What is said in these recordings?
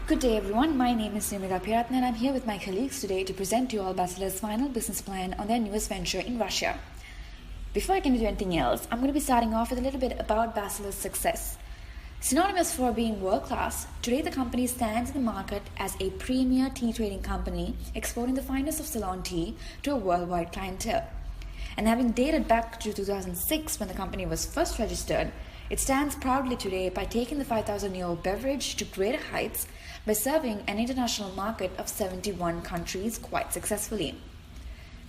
Good day everyone, my name is Nirmitha Piyaratne and I'm here with my colleagues today to present to you all Basilur's final business plan on their newest venture in Russia. Before I can do anything else, I'm going to be starting off with a little bit about Basilur's success. Synonymous for being world-class, today the company stands in the market as a premier tea trading company exporting the finest of Ceylon tea to a worldwide clientele. And having dated back to 2006 when the company was first registered, it stands proudly today by taking the 5,000-year-old beverage to greater heights by serving an international market of 71 countries quite successfully.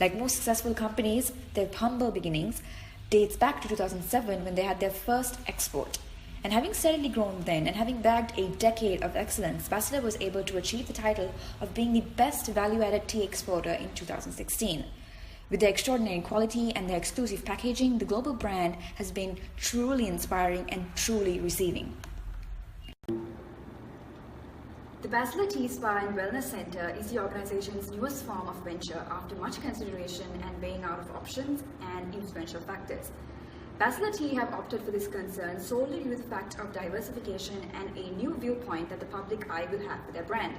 Like most successful companies, their humble beginnings dates back to 2007 when they had their first export. And having steadily grown then and having bagged a decade of excellence, Basilur was able to achieve the title of being the best value-added tea exporter in 2016. With their extraordinary quality and their exclusive packaging, the global brand has been truly inspiring and truly receiving. The Basilur Tea Spa and Wellness Center is the organization's newest form of venture after much consideration and weighing out of options and influential factors. Basilur Tea have opted for this concern solely due to the fact of diversification and a new viewpoint that the public eye will have for their brand.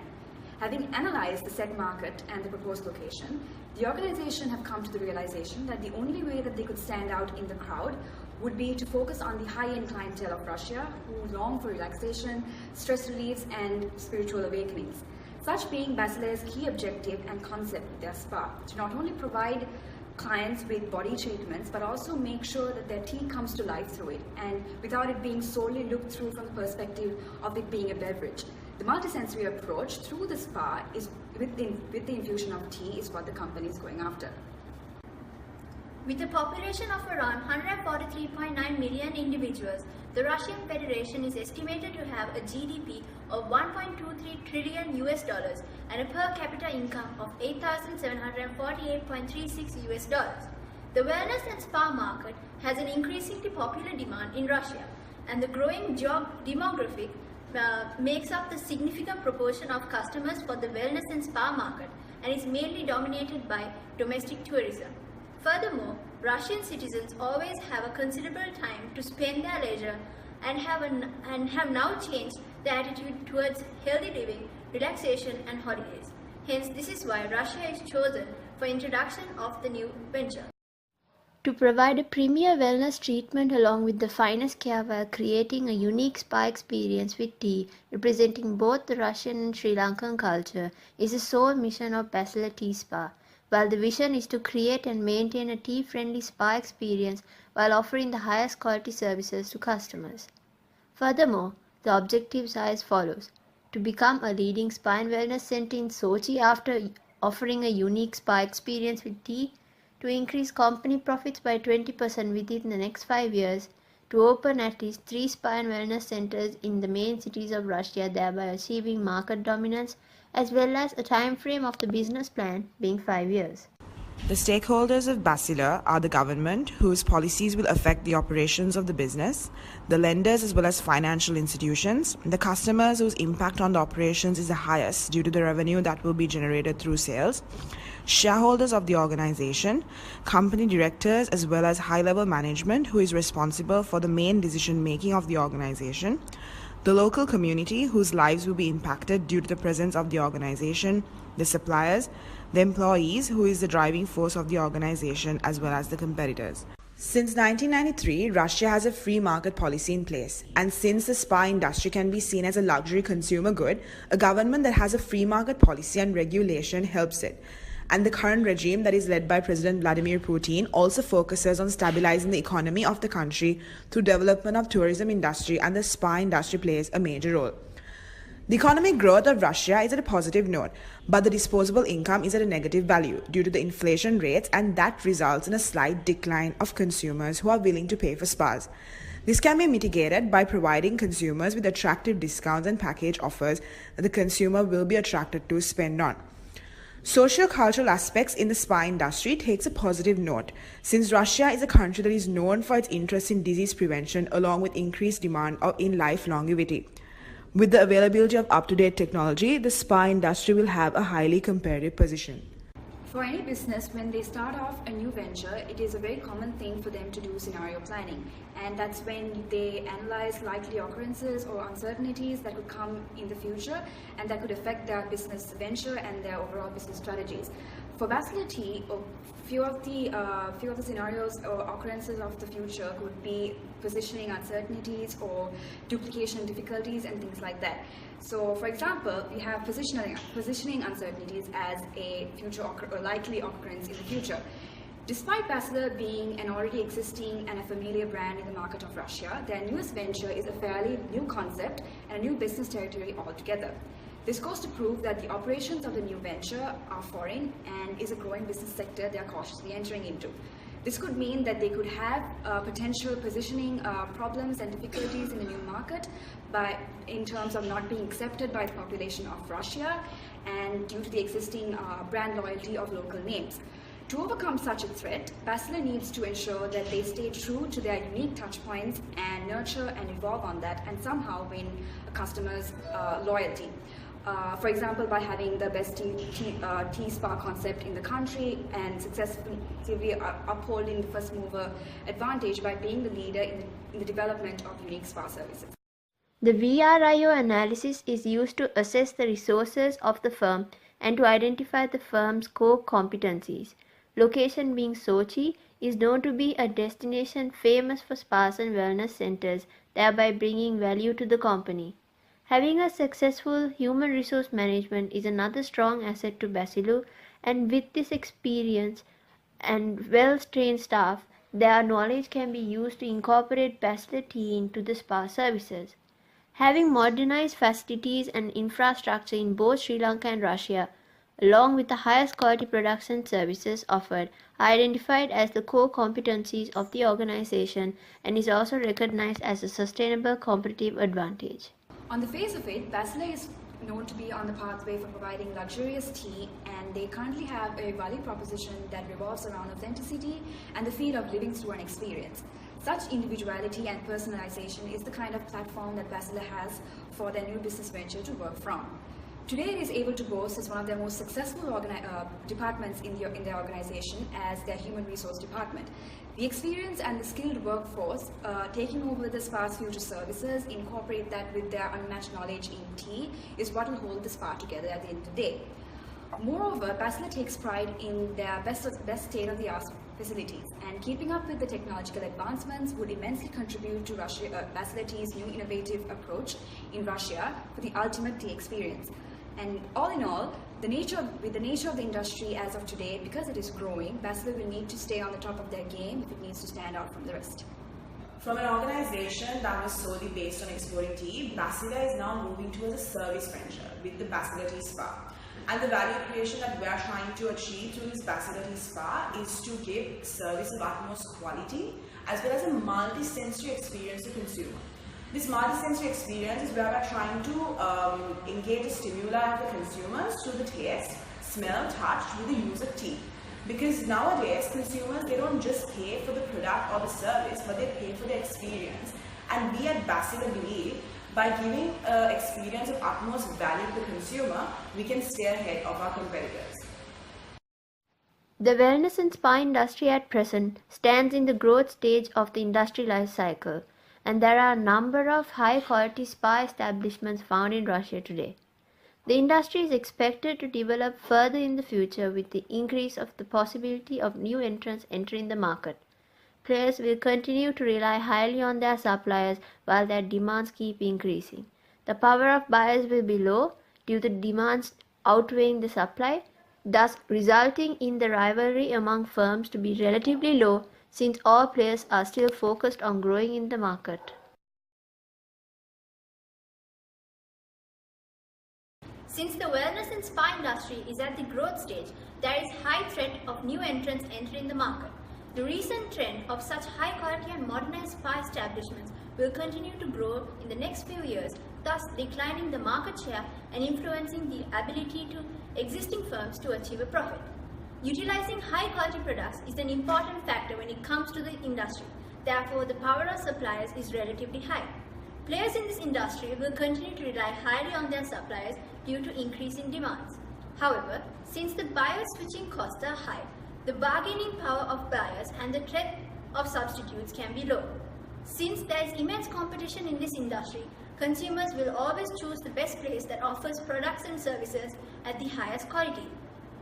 Having analyzed the said market and the proposed location, the organization have come to the realization that the only way that they could stand out in the crowd would be to focus on the high-end clientele of Russia who long for relaxation, stress reliefs, and spiritual awakenings. Such being Basilur's key objective and concept with their spa, to not only provide clients with body treatments but also make sure that their tea comes to life through it and without it being solely looked through from the perspective of it being a beverage. The multisensory approach through the spa is with the infusion of tea is what the company is going after. With a population of around 143.9 million individuals, the Russian Federation is estimated to have a GDP of 1.23 trillion US dollars and a per capita income of 8,748.36 US dollars. The wellness and spa market has an increasingly popular demand in Russia, and the growing demographic makes up the significant proportion of customers for the wellness and spa market and is mainly dominated by domestic tourism. Furthermore, Russian citizens always have a considerable time to spend their leisure and have now changed their attitude towards healthy living, relaxation and holidays. Hence, this is why Russia is chosen for introduction of the new venture. To provide a premier wellness treatment along with the finest care while creating a unique spa experience with tea representing both the Russian and Sri Lankan culture is the sole mission of Basilur Tea Spa, while the vision is to create and maintain a tea-friendly spa experience while offering the highest quality services to customers. Furthermore, the objectives are as follows: to become a leading spa and wellness center in Sochi after offering a unique spa experience with tea, to increase company profits by 20% within the next 5 years, to open at least 3 spa and wellness centers in the main cities of Russia, thereby achieving market dominance, as well as a time frame of the business plan being 5 years. The stakeholders of Basilur are the government, whose policies will affect the operations of the business, the lenders as well as financial institutions, the customers whose impact on the operations is the highest due to the revenue that will be generated through sales, shareholders of the organization, company directors as well as high-level management who is responsible for the main decision-making of the organization, the local community whose lives will be impacted due to the presence of the organization, the suppliers, the employees who is the driving force of the organization as well as the competitors. Since 1993, Russia has a free market policy in place, and since the spa industry can be seen as a luxury consumer good, a government that has a free market policy and regulation helps it. And the current regime that is led by President Vladimir Putin also focuses on stabilizing the economy of the country through development of tourism industry, and the spa industry plays a major role. The economic growth of Russia is at a positive note, but the disposable income is at a negative value due to the inflation rates, and that results in a slight decline of consumers who are willing to pay for spas. This can be mitigated by providing consumers with attractive discounts and package offers that the consumer will be attracted to spend on. Socio-cultural aspects in the spa industry takes a positive note, since Russia is a country that is known for its interest in disease prevention along with increased demand in life longevity. With the availability of up-to-date technology, the spa industry will have a highly competitive position. For any business, when they start off a new venture, it is a very common thing for them to do scenario planning. And that's when they analyze likely occurrences or uncertainties that could come in the future and that could affect their business venture and their overall business strategies. For Basilur Tea, a few of the scenarios or occurrences of the future could be positioning uncertainties or duplication difficulties and things like that. So, for example, we have positioning uncertainties as a future or likely occurrence in the future. Despite Basilur being an already existing and a familiar brand in the market of Russia, their newest venture is a fairly new concept and a new business territory altogether. This goes to prove that the operations of the new venture are foreign and is a growing business sector they are cautiously entering into. This could mean that they could have potential positioning problems and difficulties in the new market in terms of not being accepted by the population of Russia and due to the existing brand loyalty of local names. To overcome such a threat, Basilur needs to ensure that they stay true to their unique touchpoints and nurture and evolve on that and somehow win a customer's loyalty. For example, by having the best tea spa concept in the country and successfully upholding the first mover advantage by being the leader in the development of unique spa services. The VRIO analysis is used to assess the resources of the firm and to identify the firm's core competencies. Location being Sochi is known to be a destination famous for spas and wellness centers, thereby bringing value to the company. Having a successful human resource management is another strong asset to Basilur, and with this experience and well-trained staff, their knowledge can be used to incorporate Basilur Tea into the spa services. Having modernized facilities and infrastructure in both Sri Lanka and Russia, along with the highest quality products and services offered, are identified as the core competencies of the organization and is also recognized as a sustainable competitive advantage. On the face of it, Basilur is known to be on the pathway for providing luxurious tea, and they currently have a value proposition that revolves around authenticity and the feel of living through an experience. Such individuality and personalization is the kind of platform that Basilur has for their new business venture to work from. Today, it is able to boast as one of their most successful departments in their organization as their human resource department. The experience and the skilled workforce taking over the spa's future services, incorporate that with their unmatched knowledge in tea, is what will hold the spa together at the end of the day. Moreover, Basilur takes pride in their best state-of-the-art facilities, and keeping up with the technological advancements would immensely contribute to Basilur Tea's new innovative approach in Russia for the ultimate tea experience. And all in all, with the nature of the industry as of today, because it is growing, Basilur will need to stay on the top of their game if it needs to stand out from the rest. From an organization that was solely based on exporting tea, Basilur is now moving towards a service venture with the Basilur Tea Spa. And the value creation that we are trying to achieve through this Basilur Tea Spa is to give service of utmost quality as well as a multi-sensory experience to consumer. This multi-sensory experience is where we are trying to engage the stimuli of the consumers through the taste, smell, touch with the use of tea. Because nowadays, consumers, they don't just pay for the product or the service, but they pay for the experience. And we at Basilur believe by giving experience of utmost value to the consumer, we can stay ahead of our competitors. The wellness and spa industry at present stands in the growth stage of the industry life cycle, and there are a number of high-quality spa establishments found in Russia today. The industry is expected to develop further in the future with the increase of the possibility of new entrants entering the market. Players will continue to rely highly on their suppliers while their demands keep increasing. The power of buyers will be low due to demands outweighing the supply, thus resulting in the rivalry among firms to be relatively low, since all players are still focused on growing in the market. Since the wellness and spa industry is at the growth stage, there is high threat of new entrants entering the market. The recent trend of such high quality and modernized spa establishments will continue to grow in the next few years, thus declining the market share and influencing the ability to existing firms to achieve a profit. Utilizing high quality products is an important factor when it comes to the industry. Therefore, the power of suppliers is relatively high. Players in this industry will continue to rely highly on their suppliers due to increasing demands. However, since the buyer switching costs are high, the bargaining power of buyers and the threat of substitutes can be low. Since there is immense competition in this industry, consumers will always choose the best place that offers products and services at the highest quality.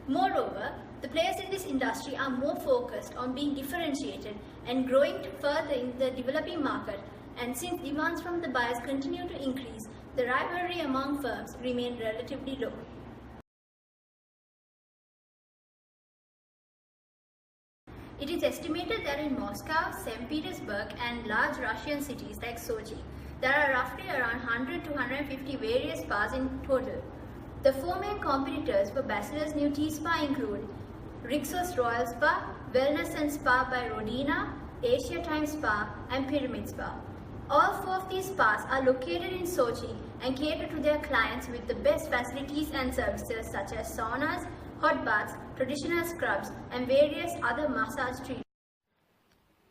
Moreover, the players in this industry are more focused on being differentiated and growing further in the developing market, and since demands from the buyers continue to increase, the rivalry among firms remain relatively low. It is estimated that in Moscow, St. Petersburg and large Russian cities like Sochi, there are roughly around 100 to 150 various spas in total. The four main competitors for Basilur's new T-Spa include Rixos Royal Spa, Wellness and Spa by Rodina, Asia Time Spa and Pyramid Spa. All four of these spas are located in Sochi and cater to their clients with the best facilities and services such as saunas, hot baths, traditional scrubs, and various other massage treatments.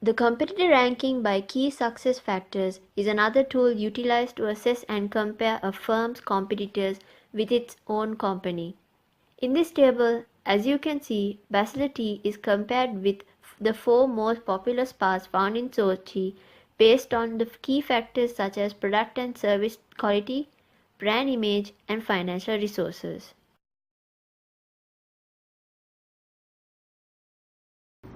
The competitor ranking by key success factors is another tool utilized to assess and compare a firm's competitors with its own company. In this table, as you can see, Basilur Tea is compared with the four most popular spas found in Sochi based on the key factors such as product and service quality, brand image, and financial resources.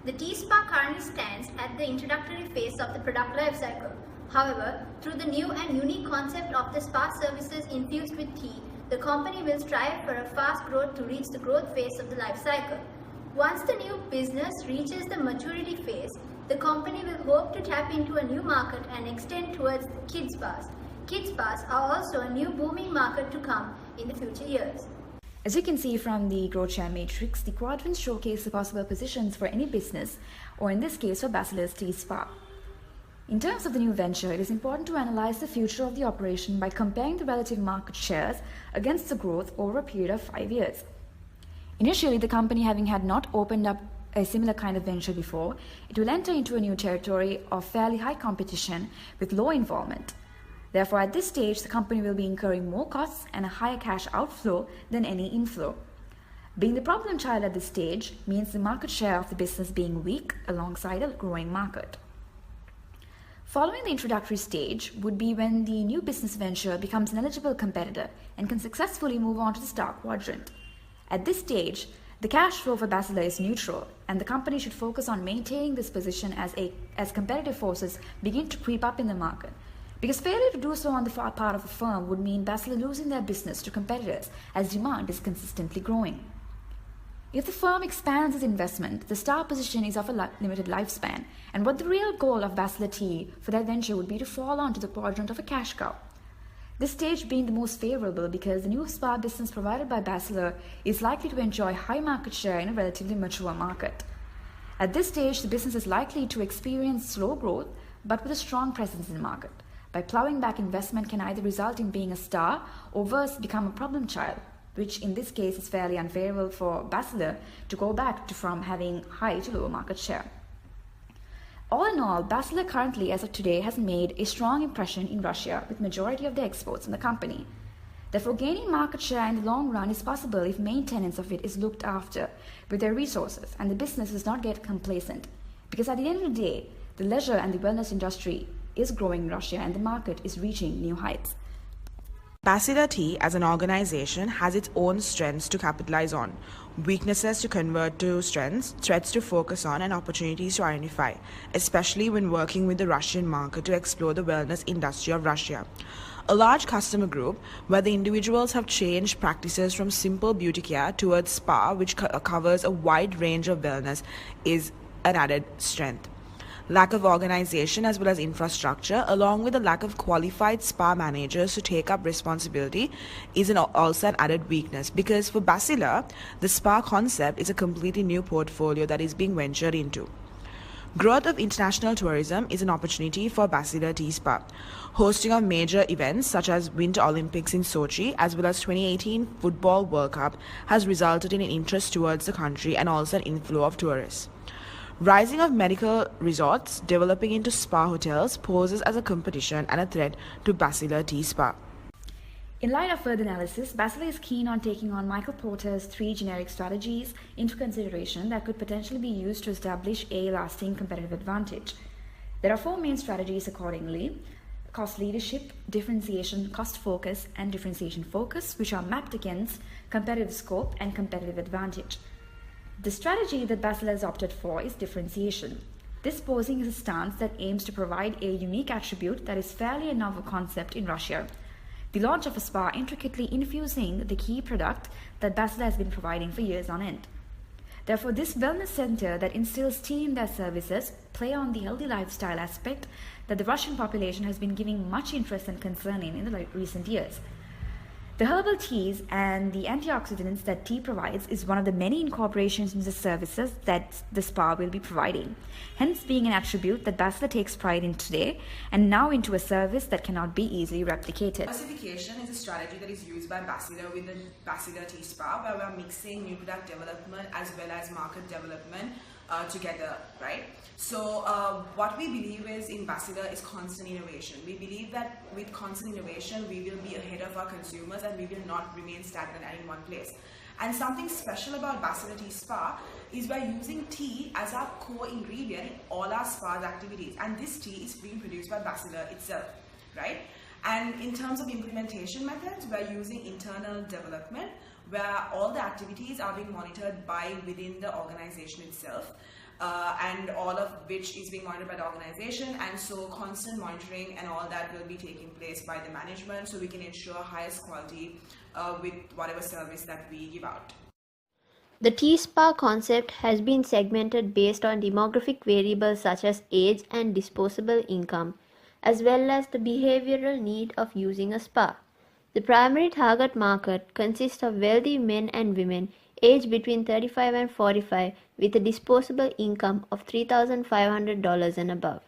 The T-Spa currently stands at the introductory phase of the product life cycle. However, through the new and unique concept of the spa services infused with tea, the company will strive for a fast growth to reach the growth phase of the life cycle. Once the new business reaches the maturity phase, the company will hope to tap into a new market and extend towards kids spas. Kids spas are also a new booming market to come in the future years. As you can see from the growth share matrix, the quadrants showcase the possible positions for any business, or in this case for Basilur's Tea Spa. In terms of the new venture, it is important to analyze the future of the operation by comparing the relative market shares against the growth over a period of 5 years. Initially, the company having had not opened up a similar kind of venture before, it will enter into a new territory of fairly high competition with low involvement. Therefore, at this stage, the company will be incurring more costs and a higher cash outflow than any inflow. Being the problem child at this stage means the market share of the business being weak alongside a growing market. Following the introductory stage would be when the new business venture becomes an eligible competitor and can successfully move on to the star quadrant. At this stage, the cash flow for Basilur is neutral, and the company should focus on maintaining this position as competitive forces begin to creep up in the market. Because failure to do so on the part of a firm would mean Basilur losing their business to competitors as demand is consistently growing. If the firm expands its investment, the star position is of a limited lifespan, and what the real goal of Basilur Tea for that venture would be to fall onto the quadrant of a cash cow. This stage being the most favorable because the new spa business provided by Basilur is likely to enjoy high market share in a relatively mature market. At this stage, the business is likely to experience slow growth but with a strong presence in the market. By plowing back investment can either result in being a star or worse become a problem child, which in this case is fairly unfavorable for Basilur to go back from having high to low market share. All in all, Basilur currently as of today has made a strong impression in Russia with majority of the exports in the company. Therefore, gaining market share in the long run is possible if maintenance of it is looked after with their resources and the business does not get complacent. Because at the end of the day, the leisure and the wellness industry is growing in Russia and the market is reaching new heights. Basilur Tea as an organization has its own strengths to capitalize on, weaknesses to convert to strengths, threats to focus on, and opportunities to identify, especially when working with the Russian market to explore the wellness industry of Russia. A large customer group where the individuals have changed practices from simple beauty care towards spa, which covers a wide range of wellness, is an added strength. Lack of organization as well as infrastructure, along with the lack of qualified spa managers to take up responsibility, is also an added weakness, because for Basilur, the spa concept is a completely new portfolio that is being ventured into. Growth of international tourism is an opportunity for Basilur Tea Spa. Hosting of major events such as Winter Olympics in Sochi as well as 2018 Football World Cup has resulted in an interest towards the country and also an inflow of tourists. Rising of medical resorts developing into spa hotels poses as a competition and a threat to Basilur Tea Spa. In light of further analysis, Basilur is keen on taking on Michael Porter's 3 generic strategies into consideration that could potentially be used to establish a lasting competitive advantage. There are 4 main strategies accordingly: cost leadership, differentiation, cost focus, and differentiation focus, which are mapped against competitive scope and competitive advantage. The strategy that Basilur has opted for is differentiation. This posing is a stance that aims to provide a unique attribute that is fairly a novel concept in Russia. The launch of a spa intricately infusing the key product that Basilur has been providing for years on end. Therefore, this wellness center that instills tea in their services play on the healthy lifestyle aspect that the Russian population has been giving much interest and concern in the recent years. The herbal teas and the antioxidants that tea provides is one of the many incorporations in the services that the spa will be providing, hence being an attribute that Basilur takes pride in today and now into a service that cannot be easily replicated. Diversification is a strategy that is used by Basilur with the Basilur Tea Spa, where we are mixing new product development as well as market development together, right? So what we believe is in Basilur is constant innovation. We believe that with constant innovation, we will be ahead of our consumers and we will not remain stagnant and in one place. And something special about Basilur Tea Spa is by using tea as our core ingredient in all our spa's activities. And this tea is being produced by Basilur itself, right? And in terms of implementation methods, we're using internal development, where all the activities are being monitored by within the organization itself, and all of which is being monitored by the organization, and so constant monitoring and all that will be taking place by the management, so we can ensure highest quality with whatever service that we give out. The tea spa concept has been segmented based on demographic variables such as age and disposable income, as well as the behavioral need of using a spa. The primary target market consists of wealthy men and women aged between 35 and 45 with a disposable income of $3,500 and above.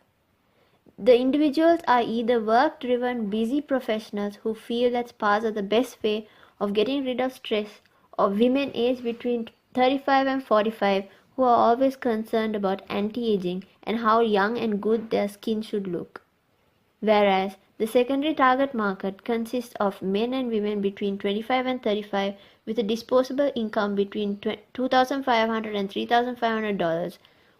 The individuals are either work-driven, busy professionals who feel that spas are the best way of getting rid of stress, or women aged between 35 and 45 who are always concerned about anti-aging and how young and good their skin should look. Whereas the secondary target market consists of men and women between 25 and 35 with a disposable income between $2,500 and $3,500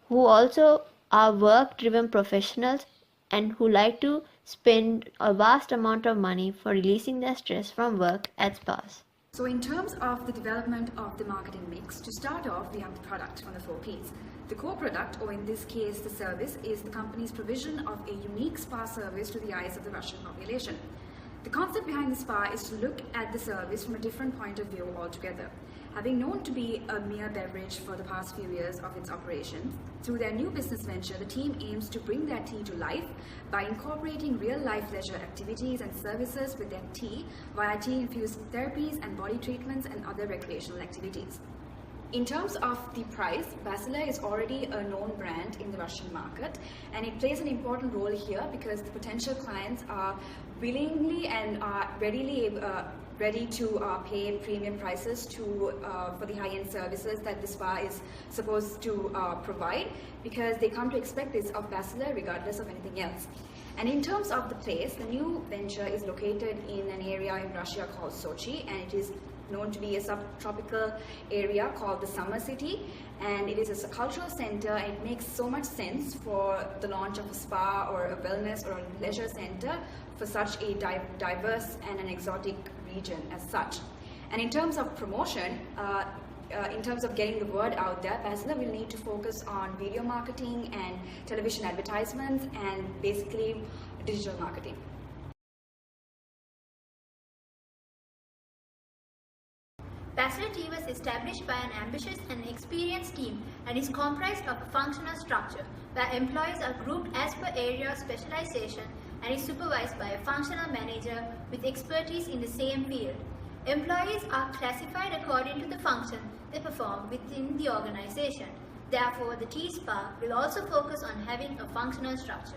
who also are work-driven professionals and who like to spend a vast amount of money for releasing their stress from work at spas. So in terms of the development of the marketing mix, to start off, we have the product from the 4 Ps. The core product, or in this case the service, is the company's provision of a unique spa service to the eyes of the Russian population. The concept behind the spa is to look at the service from a different point of view altogether. Having known to be a mere beverage for the past few years of its operations, through their new business venture, the team aims to bring their tea to life by incorporating real-life leisure activities and services with their tea via tea-infused therapies and body treatments and other recreational activities. In terms of the price, Basilur is already a known brand in the Russian market, and it plays an important role here because the potential clients are willingly and are ready to pay premium prices for the high-end services that the spa is supposed to provide, because they come to expect this of Basilur regardless of anything else. And in terms of the place, the new venture is located in an area in Russia called Sochi, and it is known to be a subtropical area called the Summer City, and it is a cultural center, and it makes so much sense for the launch of a spa or a wellness or a leisure center for such a diverse and an exotic region as such. And in terms of promotion, in terms of getting the word out there, Basilur will need to focus on video marketing and television advertisements and basically digital marketing. Basilur Tea was established by an ambitious and experienced team and is comprised of a functional structure where employees are grouped as per area of specialization and is supervised by a functional manager with expertise in the same field. Employees are classified according to the function they perform within the organization. Therefore, the tea spa will also focus on having a functional structure.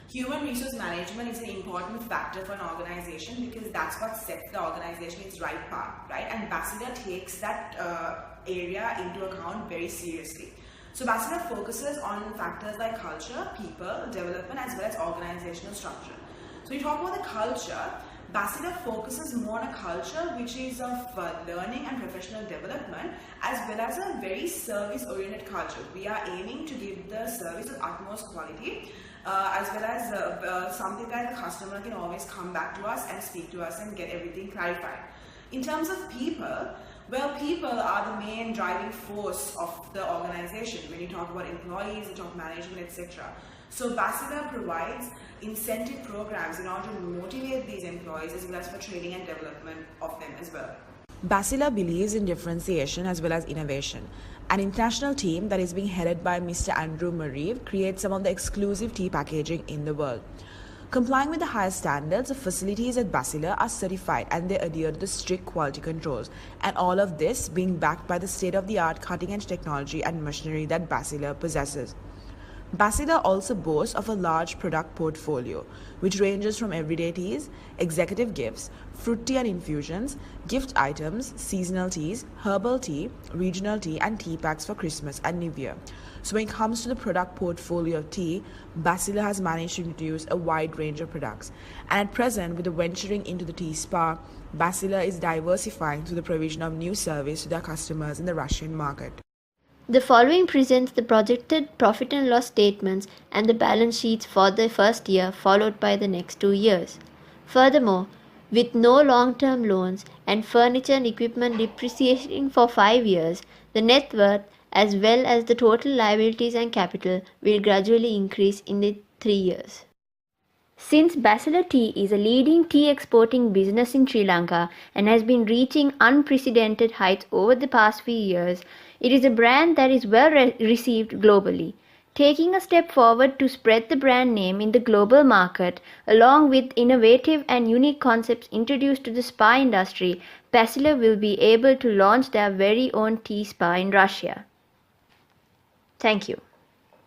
Human resource management is an important factor for an organization because that's what sets the organization its right path, right? And Basilur takes that area into account very seriously. So Basilur focuses on factors like culture, people, development, as well as organizational structure. So we talk about the culture. Basilur focuses more on a culture which is of learning and professional development, as well as a very service-oriented culture. We are aiming to give the service of utmost quality, as well as something that the customer can always come back to us and speak to us and get everything clarified. In terms of people, well, people are the main driving force of the organization. When you talk about employees, you talk management, etc. So Basilur provides incentive programs in order to motivate these employees, as well as for training and development of them as well. Basilur believes in differentiation as well as innovation. An international team that is being headed by Mr. Andrew Marive creates some of the exclusive tea packaging in the world. Complying with the highest standards, the facilities at Basilur are certified and they adhere to the strict quality controls. And all of this being backed by the state-of-the-art cutting-edge technology and machinery that Basilur possesses. Basilur also boasts of a large product portfolio, which ranges from everyday teas, executive gifts, fruit tea and infusions, gift items, seasonal teas, herbal tea, regional tea, and tea packs for Christmas and New Year. So when it comes to the product portfolio of tea, Basilur has managed to introduce a wide range of products. And at present, with the venturing into the tea spa, Basilur is diversifying through the provision of new service to their customers in the Russian market. The following presents the projected profit and loss statements and the balance sheets for the first year, followed by the next 2 years. Furthermore, with no long-term loans and furniture and equipment depreciating for 5 years, the net worth as well as the total liabilities and capital will gradually increase in the 3 years. Since Basilur Tea is a leading tea exporting business in Sri Lanka and has been reaching unprecedented heights over the past few years, it is a brand that is well received globally. Taking a step forward to spread the brand name in the global market, along with innovative and unique concepts introduced to the spa industry, Basilur will be able to launch their very own tea spa in Russia. Thank you.